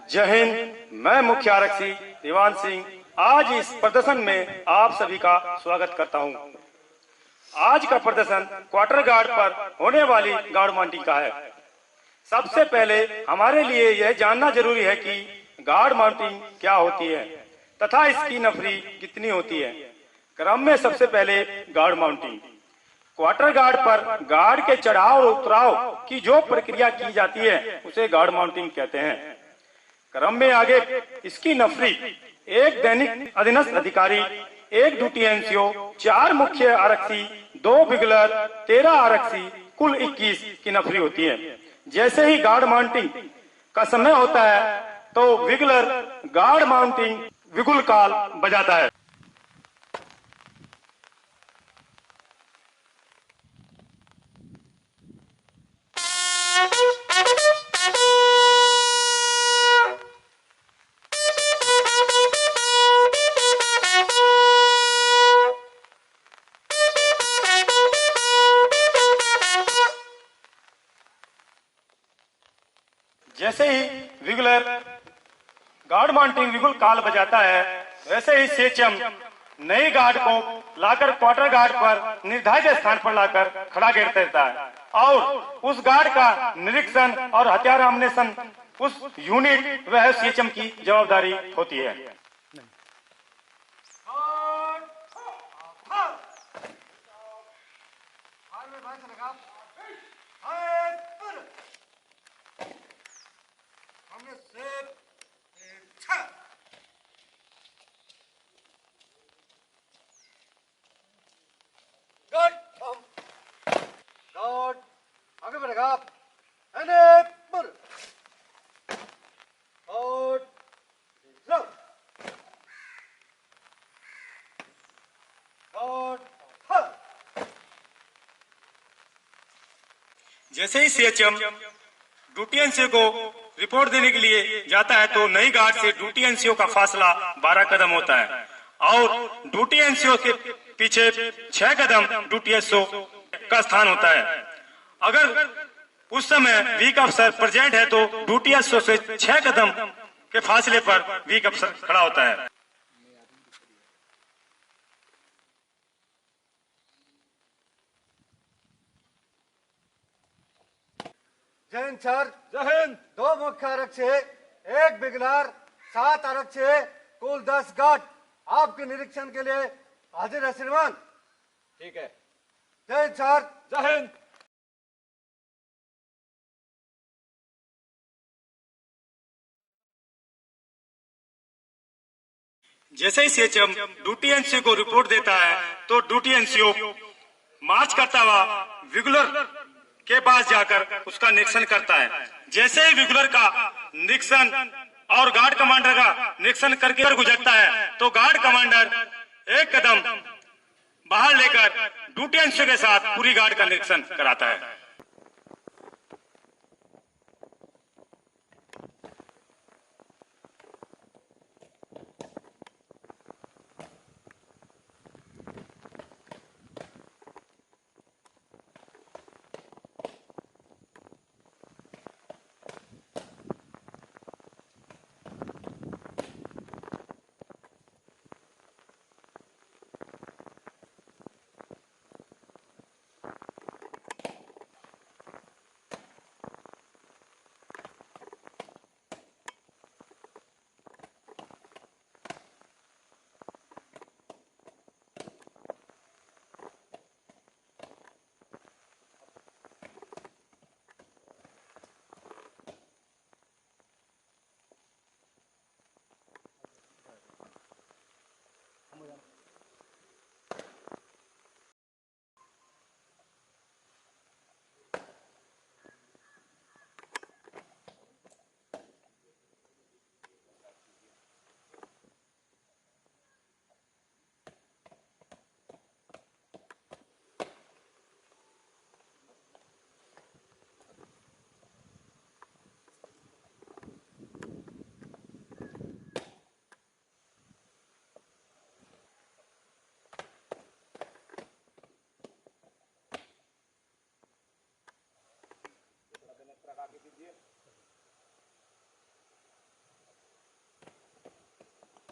जय हिंद। मैं मुख्य आरक्षी दीवान सिंह आज इस प्रदर्शन में आप सभी का स्वागत करता हूं। आज का प्रदर्शन क्वार्टर गार्ड पर होने वाली गार्ड माउंटिंग का है। सबसे पहले हमारे लिए यह जानना जरूरी है कि गार्ड माउंटिंग क्या होती है तथा इसकी नफरी कितनी होती है। क्रम में सबसे पहले गार्ड माउंटिंग। क्वार्टर गार्ड पर गार्ड के चढ़ाव और उतराव की जो प्रक्रिया की जाती है उसे गार्ड माउंटिंग कहते हैं। क्रम में आगे इसकी नफरी, एक दैनिक अधीनस्थ अधिकारी, एक ड्यूटी एनसीओ, 4 मुख्य आरक्षी, 2 बिगलर, 13 आरक्षी, कुल 21 की नफरी होती है। जैसे ही गार्ड माउंटिंग का समय होता है तो विगलर गार्ड माउंटिंग विगुल काल बजाता है। जैसे ही विगुलर गार्ड माउंटिंग विगुल काल बजाता है वैसे ही सेचम नई गार्ड को लाकर क्वार्टर गार्ड पर निर्धारित स्थान पर लाकर खड़ा कर देता है और उस गार्ड का निरीक्षण और हथियार आमनेशन उस यूनिट वह सेचम की जवाबदारी होती है। आगे बढ़ेगा। जैसे ही सीएचएम ड्यूटी एनसीओ को रिपोर्ट देने के लिए जाता है तो नई गार्ड से ड्यूटी एनसीओ का फासला 12 कदम होता है और ड्यूटी एनसीओ के पीछे 6 कदम ड्यूटी एसओ का स्थान होता है। अगर उस समय वीक अफसर प्रेजेंट है तो ड्यूटी एसओ से 6 कदम के फासले पर वीक अफसर खड़ा होता है। जय हिंद सर। जय हिंद। 2 मुख्य आरक्षी, 1 बिगलर, 7 आरक्षी, कुल 10 गार्ड आपके निरीक्षण के लिए हाजिर है श्रीमान। ठीक है। जय हिंद सर। जय हिंद। जैसे ही सीएचएम ड्यूटी एनसीओ को रिपोर्ट देता है तो ड्यूटी एनसीओ मार्च करता हुआ विगुलर के पास जाकर उसका निरीक्षण करता है। जैसे ही विगुलर का निरीक्षण और गार्ड कमांडर का निरीक्षण करके गुजरता है तो गार्ड कमांडर 1 कदम बाहर लेकर ड्यूटी एनसीओ के साथ पूरी गार्ड का निरीक्षण कराता है।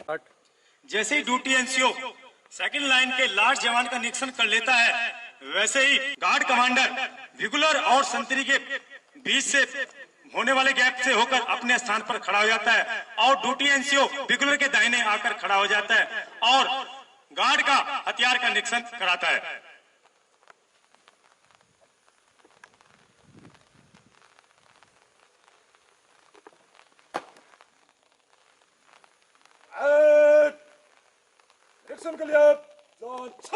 जैसे ही ड्यूटी एनसीओ सेकंड लाइन के लास्ट जवान का निरीक्षण कर लेता है, वैसे ही गार्ड कमांडर रेगुलर और संतरी के बीच से होने वाले गैप से होकर अपने स्थान पर खड़ा हो जाता है और ड्यूटी एनसीओ रेगुलर के दाहिने आकर खड़ा हो जाता है और गार्ड का हथियार का निरीक्षण कराता है। निरीक्षण के लिए लॉन्च।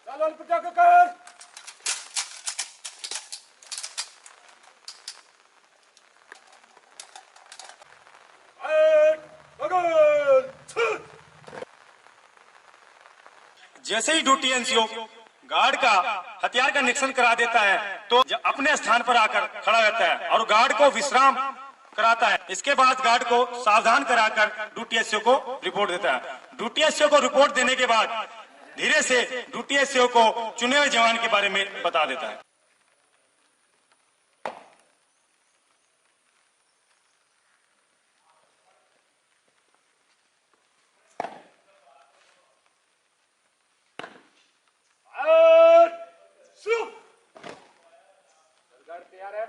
चालन प्रत्याग कर। जैसे ही ड्यूटी एनसीओ गार्ड का हथियार का निरीक्षण करा देता है तो अपने स्थान पर आकर खड़ा रहता है और गार्ड को विश्राम कराता है। इसके बाद गार्ड को सावधान कराकर ड्यूटी एसओ को रिपोर्ट देता है। ड्यूटी एसओ को रिपोर्ट देने के बाद धीरे से ड्यूटी एसओ को चुने हुए जवान के बारे में बता देता है। तैयार है?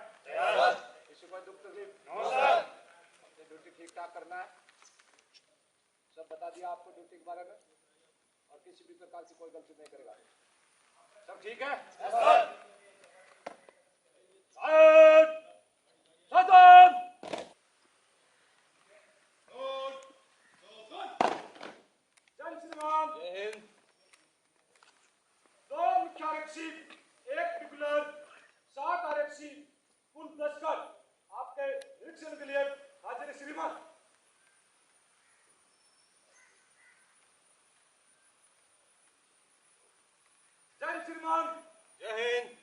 किसी को दुख तकलीफ? No sir. अपनी ड्यूटी ठीक ठाक करना है। सब बता दिया आपको ड्यूटी के बारे में और किसी भी प्रकार की कोई गलती नहीं करेगा। सब ठीक है? Yes sir. सावधान। जय श्री राम। जय हिंद। दो मुख्य आरक्षी, एक रेगुलर, 7 आरक्षी, कुल 10 कर आपके निरीक्षण के लिए हाजिर श्रीमान। जय श्रीमान। जय हिंद।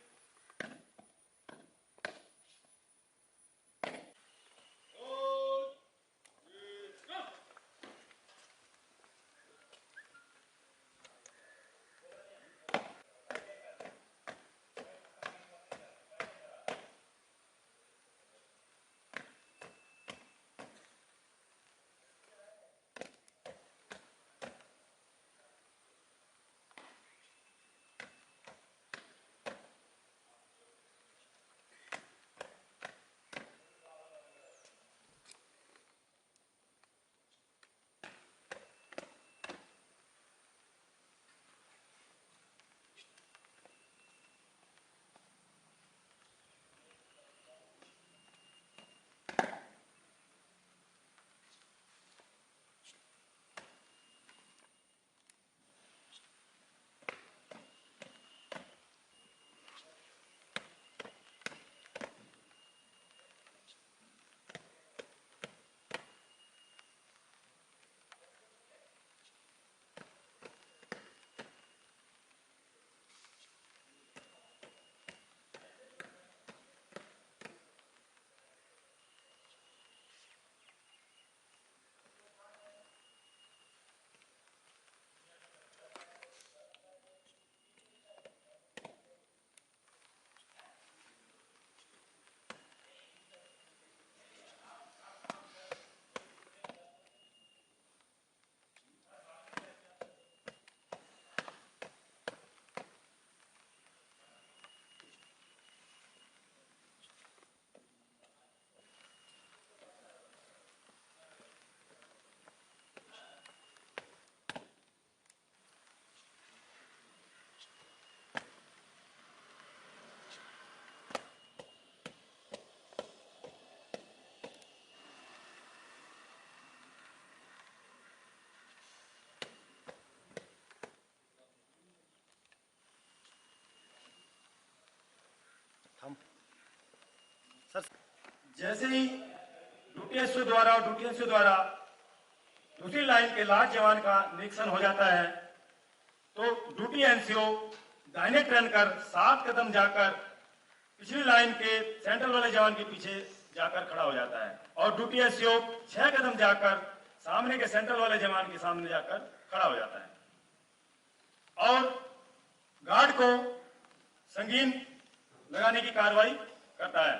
जैसे ही ड्यूटी एसओ द्वारा दूसरी लाइन के लास्ट जवान का निरीक्षण हो जाता है तो ड्यूटी एनसीओ दाहिने टर्न कर 7 कदम जाकर पिछली लाइन के सेंट्रल वाले जवान के पीछे जाकर खड़ा हो जाता है और ड्यूटी एसओ 6 कदम जाकर सामने के सेंट्रल वाले जवान के सामने जाकर खड़ा हो जाता है और गार्ड को संगीन लगाने की कार्रवाई करता है।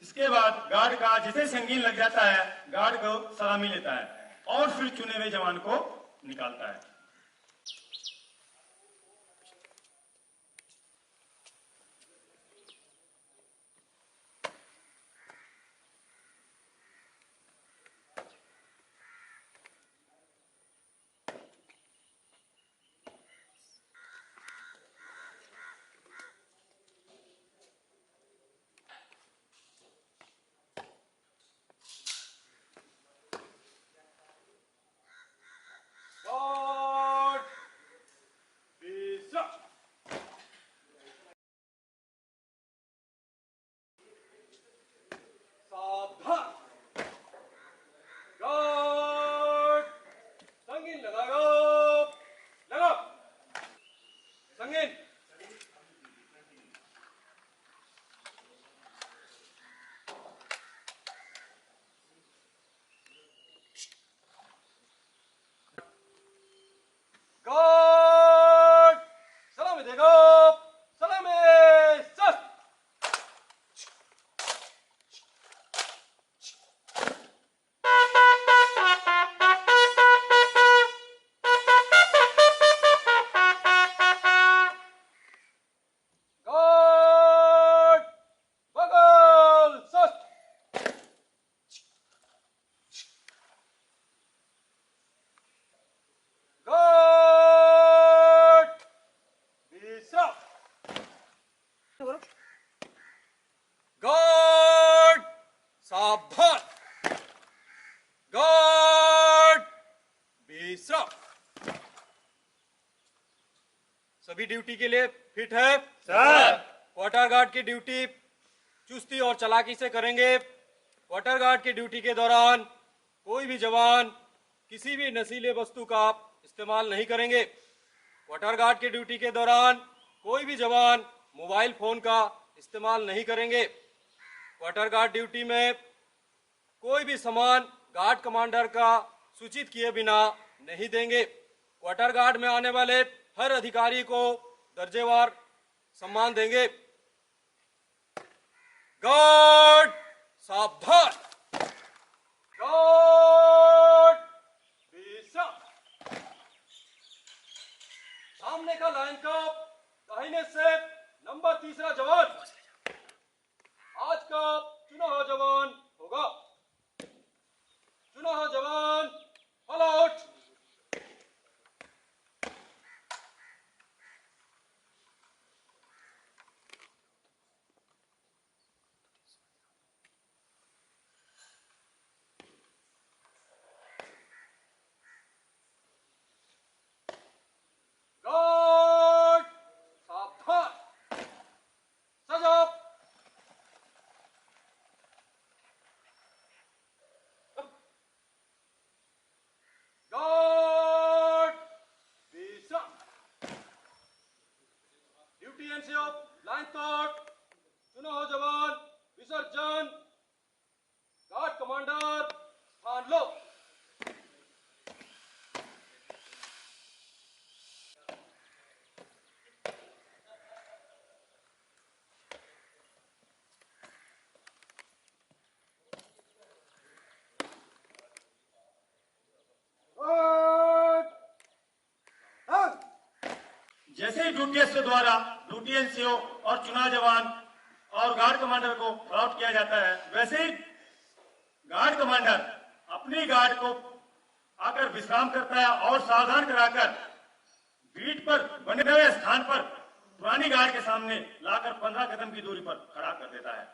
इसके बाद गार्ड का जैसे संगीन लग जाता है गार्ड को सलामी लेता है और फिर चुने हुए जवान को निकालता है। सभी ड्यूटी के लिए फिट है सर। क्वार्टर गार्ड की ड्यूटी चुस्ती और चालाकी से करेंगे। क्वार्टर गार्ड की ड्यूटी के दौरान कोई भी जवान किसी भी नशीले वस्तु का इस्तेमाल नहीं करेंगे। क्वार्टर गार्ड की ड्यूटी के दौरान कोई भी जवान मोबाइल फोन का इस्तेमाल नहीं करेंगे। क्वार्टर गार्ड ड्यूटी में कोई भी सामान गार्ड कमांडर का सूचित किए बिना नहीं देंगे। क्वार्टर गार्ड में आने वाले हर अधिकारी को दर्जेवार सम्मान देंगे। गार्ड सावधान, गार्ड विश्राम। सामने का लाइन का दाहिने से नंबर 3 जवान आज का चुना हुआ जवान होगा। चुना हुआ जवान ऑल आउट। गार्ड सावधान, सजाओ। गार्ड विश्राम। ड्यूटी एनसीओ लाइन तोड़। चुना हो जवान विसर्जन। गार्ड कमांडर स्थान लो। जैसे ही ड्यूटी एसओ द्वारा ड्यूटी एनसीओ और चुनाव जवान और गार्ड कमांडर को आउट किया जाता है वैसे ही गार्ड कमांडर अपनी गार्ड को आकर विश्राम करता है और सावधान कराकर बीट पर बने हुए स्थान पर पुरानी गार्ड के सामने लाकर 15 कदम की दूरी पर खड़ा कर देता है।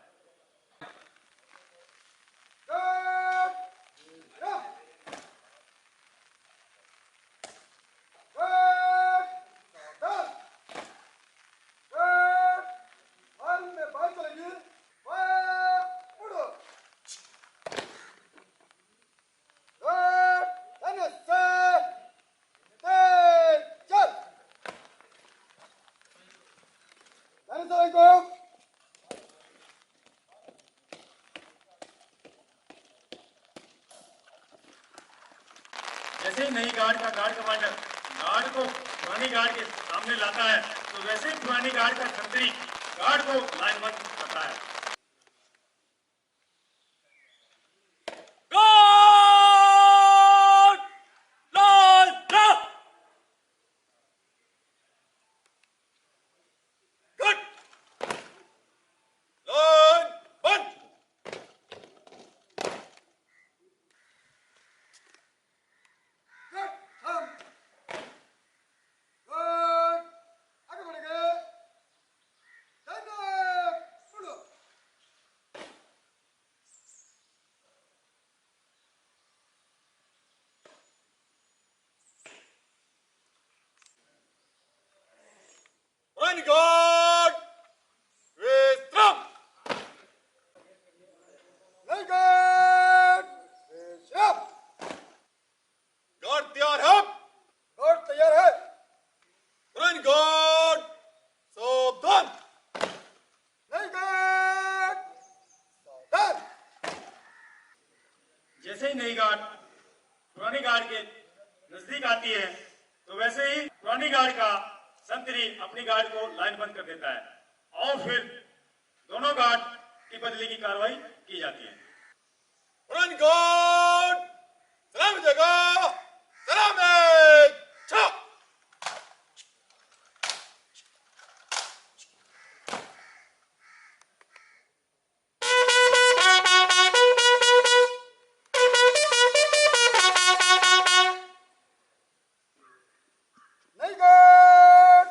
Assalamualaikum. जैसे ही नई गार्ड का गार्ड कमांडर गार्ड को पुरानी गार्ड के सामने लाता है तो वैसे ही पुरानी गार्ड का संतरी गार्ड को लाइनबंद करता है। Guard line drop good line बंद Good. हम. Good. आगे बढ़ेंगे. धन्यवाद. बोलो. रन गार्ड विश्राम Very good. विश्राम. गार्ड तैयार है Guard तैयार है. रन गार्ड सावधान Very good. सावधान. जैसे ही नई गार्ड पुरानी गार्ड के नजदीक आती है तो वैसे ही पुरानी गार्ड का संतरी अपनी गार्ड को लाइन बंद कर देता है और फिर दोनों गार्ड की बदली की कार्रवाई की जाती है। रन गार्ड सलाम जगह सलाम छाप Very good.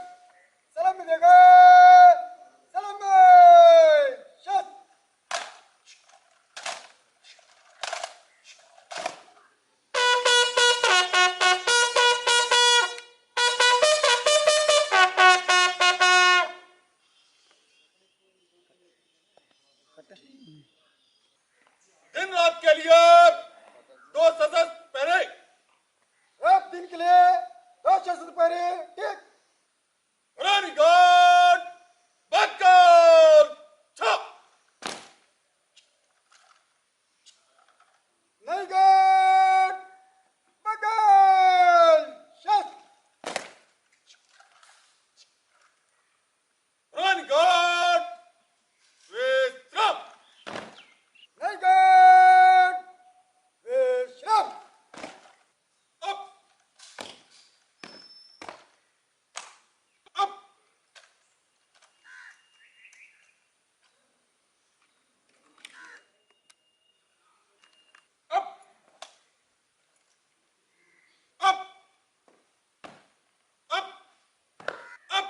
सलाम मिलेगा. सलाम. शट. दिन रात के लिए दो सशस्त्र पहरे रात दिन के लिए 2 शस्त्र पहरे. ठीक. रन गार्ड बकर छाप Very good. बगल. शट. रन गार्ड विश्राम Very good. विश्राम. Up up up up up up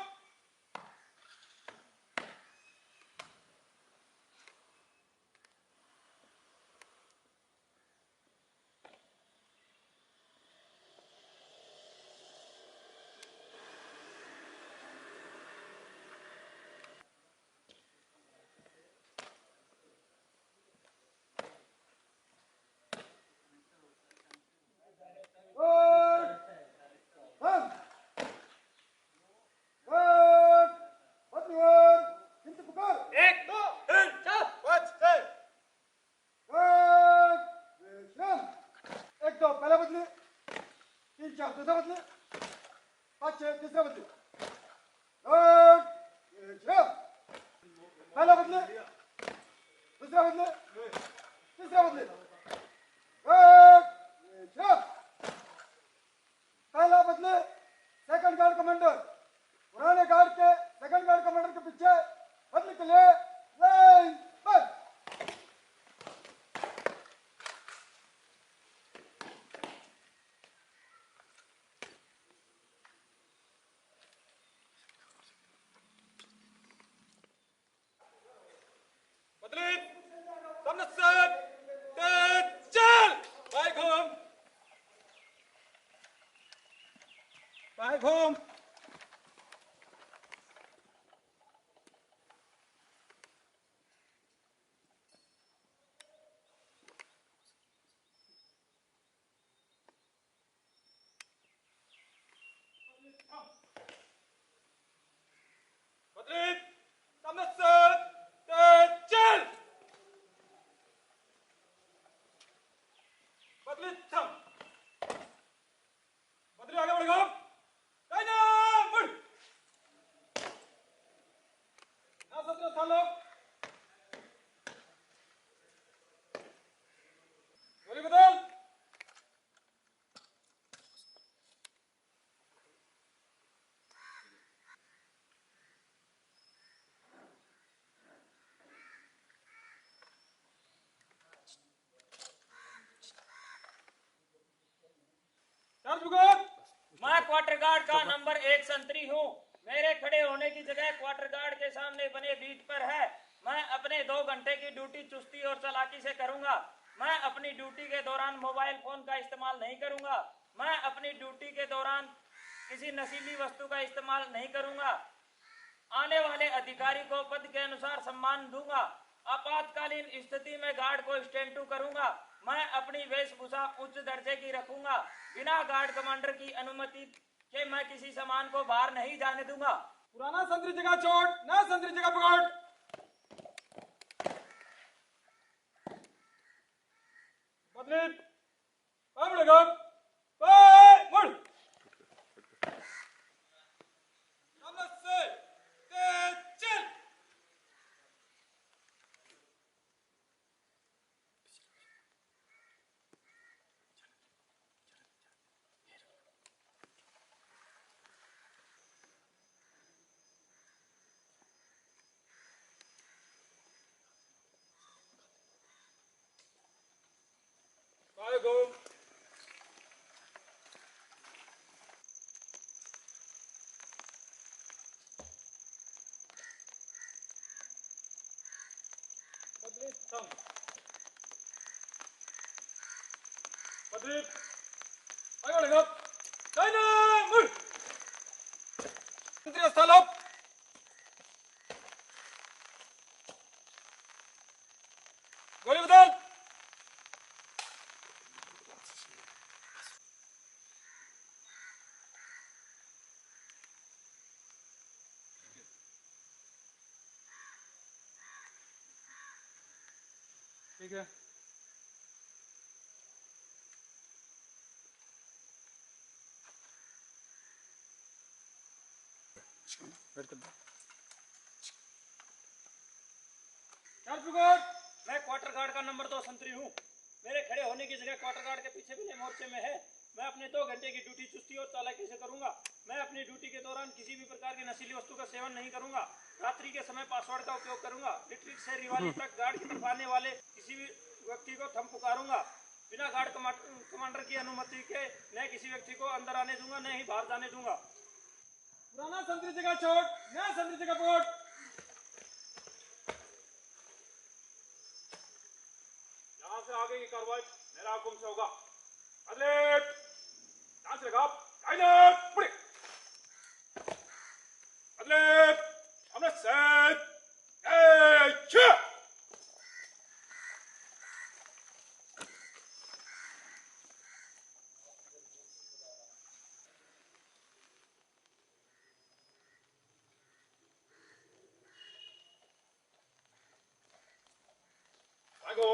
Good. हम. Good. बदलिवर. हिंद पुकार. एक दो तीन चार पाँच छह Good. विश्राम. 1 2 पहला बदले. 3 4 दूसरा बदले. 5 6 तीसरा बदले. Good. विश्राम. पहला बदले. दूसरा बदले. तीसरा बदले. Good. विश्राम. पहला बदले. सेकंड गार्ड कमांडर पुराने गार्ड के सेकंड गार्ड कमांडर के पीछे बदले के लिए लाइन बंद. बदली समनसर चल बाइक होम बाइक होम. बदली मैं क्वार्टर गार्ड का नंबर 1 संतरी हूँ। मेरे खड़े होने की जगह क्वार्टर गार्ड के सामने बने बीट पर है। मैं अपने 2 घंटे की ड्यूटी चुस्ती और चालाकी से करूंगा। मैं अपनी ड्यूटी के दौरान मोबाइल फोन का इस्तेमाल नहीं करूंगा। मैं अपनी ड्यूटी के दौरान किसी नशीली वस्तु का इस्तेमाल नहीं करूंगा। आने वाले अधिकारी को पद के अनुसार सम्मान दूंगा। आपातकालीन स्थिति में गार्ड को स्टैंड टू करूंगा। मैं अपनी वेशभूषा उच्च दर्जे की रखूंगा। बिना गार्ड कमांडर की अनुमति के मैं किसी सामान को बाहर नहीं जाने दूंगा। पुराना संतरी जगह छोड़, नया संतरी जगह पकड़। बदली, मुड़। चल। Go. बदली, थम। बदली, आगे बढ़ेगा। चाइना, मुड़। संतरी स्थल अप। गोली बदल। ठीक है। मैं क्वार्टर गार्ड का नंबर 2 संतरी हूँ। मेरे खड़े होने की जगह क्वार्टर गार्ड के पीछे बने मोर्चे में है। मैं अपने 2 घंटे की ड्यूटी चुस्ती और चालाकी से करूंगा। मैं अपनी ड्यूटी के दौरान किसी भी प्रकार की नशीली वस्तु का सेवन नहीं करूंगा। रात्रि के समय पासवर्ड का उपयोग करूंगा। रिट्रीट से रिवाली तक गार्ड की तरफ आने वाले किसी भी व्यक्ति को थम पुकारूंगा। बिना गार्ड कमांडर की अनुमति के न किसी व्यक्ति को अंदर आने दूंगा, न ही बाहर जाने दूंगा। पुराना संतरी जगह छोड़, नया संतरी जगह पकड़। यहाँ से आगे की कार्रवाई मेरा हुक्म से होगा। अदले, ध्यान से लगा। कायदे, मुड़े। अदले, हमने सेट, छह। आगो।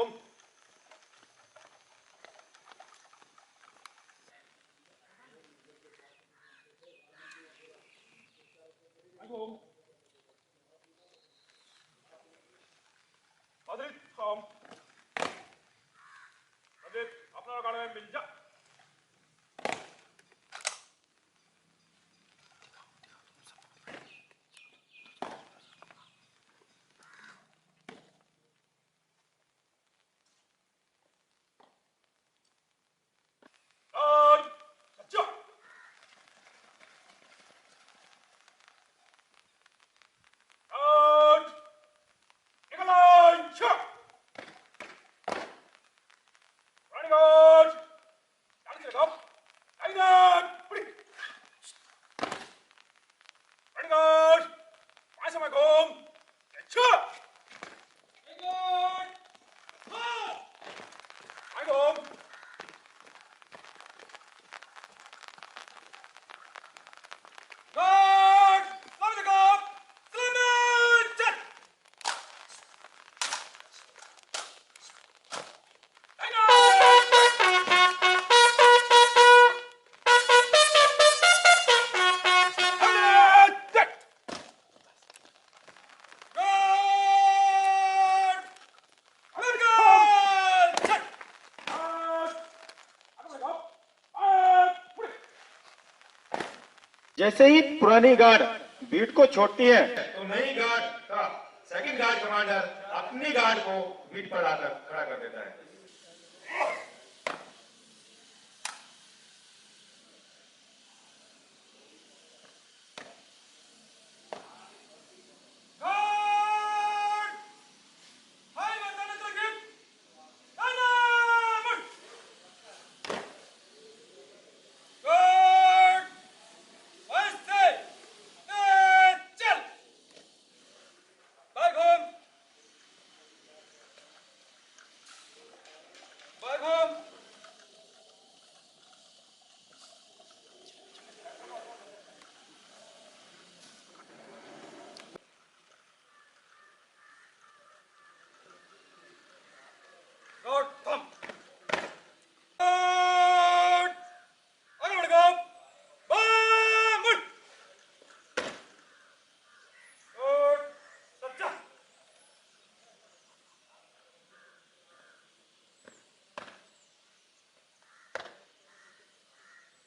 बदली, थम। बदली, अपना गाड़ी में मिल जा। जैसे ही पुरानी गार्ड बीट को छोड़ती है तो नई गार्ड का सेकंड गार्ड कमांडर अपनी गार्ड को बीट पर लाकर खड़ा कर देता है।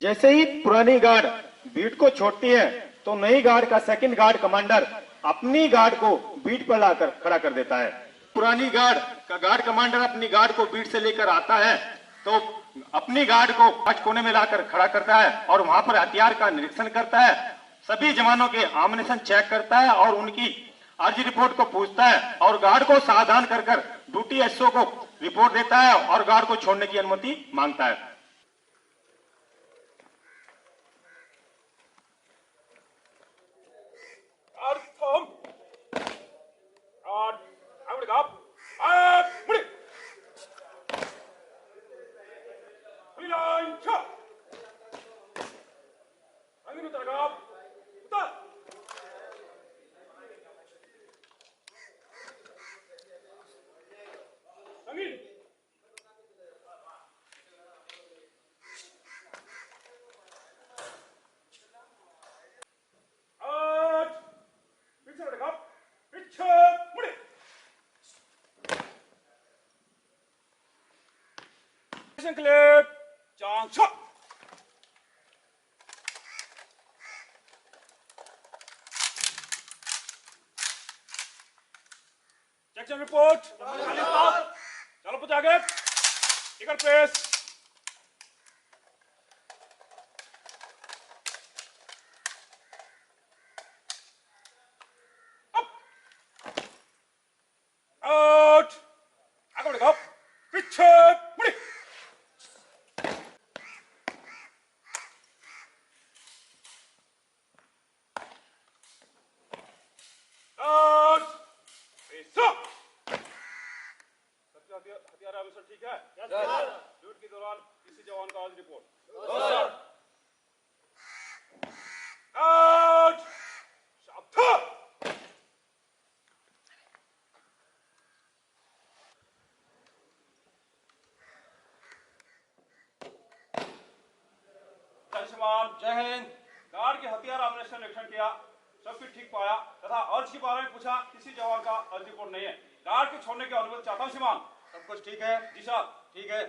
जैसे ही पुरानी गार्ड बीट को छोड़ती है तो नई गार्ड का सेकंड गार्ड कमांडर अपनी गार्ड को बीट पर लाकर खड़ा कर देता है। पुरानी गार्ड का गार्ड कमांडर अपनी गार्ड को बीट से लेकर आता है तो अपनी गार्ड को पांच कोने में लाकर खड़ा करता है और वहां पर हथियार का निरीक्षण करता है, सभी जवानों के आमनेशन चेक करता है और उनकी आरजी रिपोर्ट को पूछता है और गार्ड को सावधान कर ड्यूटी एसओ को रिपोर्ट देता है और गार्ड को छोड़ने की अनुमति मांगता है। Clip, Chang Chok. Section report. चलो पूछ आगे. टिकर प्रेस. Out. आगे बढ़ो. पीछे मुड़ी. हथियार ऑफिसर ठीक है? ड्यूटी के दौरान किसी जवान का आज रिपोर्ट। आउट! शाबाश! जय हिंद। गार्ड के हथियार आमनेशन निरीक्षण किया, सब कुछ ठीक पाया तथा अर्ज के बारे में पूछा, किसी जवान का अर्ज रिपोर्ट नहीं है। गार्ड के छोड़ने की अनुमति चाहता हूं श्रीमान। सब कुछ ठीक है? जी साहब ठीक है।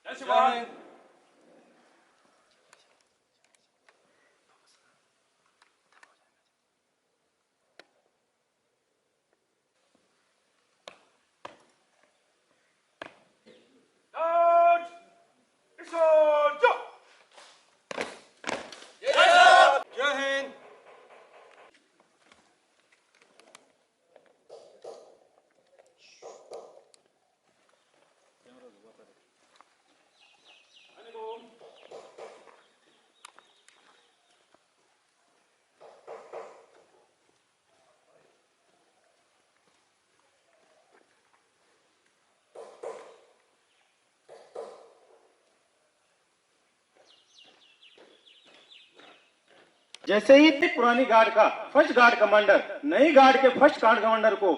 जय श्रीमान। जैसे ही पुरानी गार्ड का फर्स्ट गार्ड कमांडर नई गार्ड के फर्स्ट गार्ड कमांडर को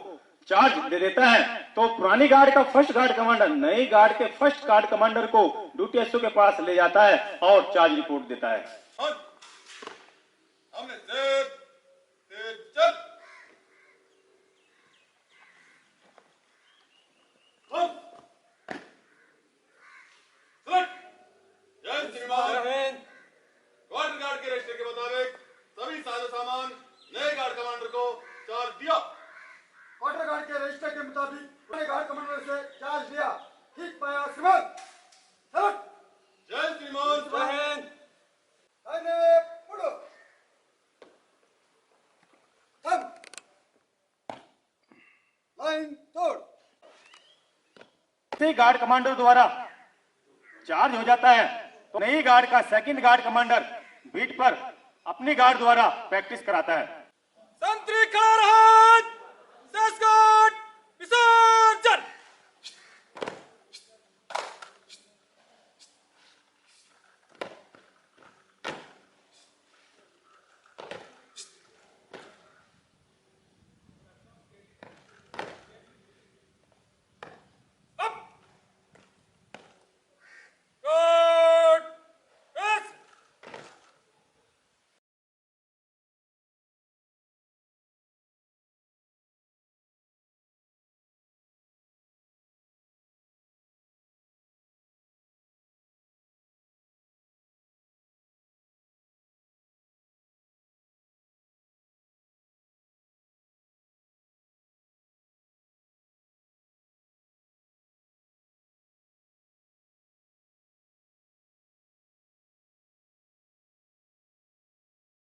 चार्ज दे देता है तो पुरानी गार्ड का फर्स्ट गार्ड कमांडर नई गार्ड के फर्स्ट गार्ड कमांडर को ड्यूटी एसओ के पास ले जाता है और चार्ज रिपोर्ट देता है। क्वार्टर गार्ड के रजिस्टर के मुताबिक सभी साजो सामान नए गार्ड कमांडर को चार्ज दिया। क्वार्टर गार्ड के रजिस्टर के मुताबिक पुराने गार्ड कमांडर से चार्ज लिया। ठीक पाया श्रीमान। जय श्रीमान। जय हिंद। मुड़ो। थम। लाइन तोड़। गार्ड कमांडर द्वारा चार्ज हो जाता है तो नई गार्ड का सेकंड गार्ड कमांडर बीट पर अपनी गार्ड द्वारा प्रैक्टिस कराता है। संतरी खड़ा रहा।